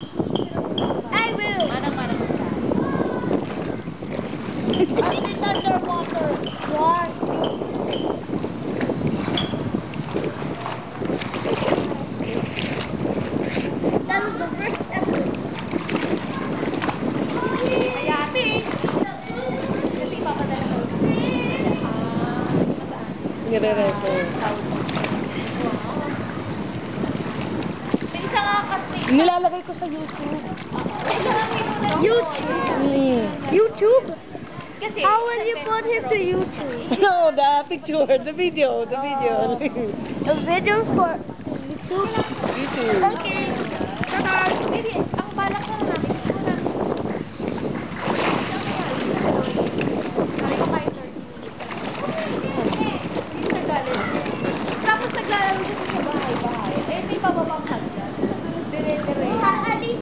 I will. Manang-manang siya. I sit underwater. One, two. That was the first ever. Hayaan mo. Kasi ipapadala ko. Saan? Nire-record. May isa nga kasi. Nilalagay ko sa YouTube. YouTube. YouTube? Kasi, How will you put it to YouTube? No, the picture, the video, the video. A video for YouTube? YouTube. Okay. Bye-bye. Maybe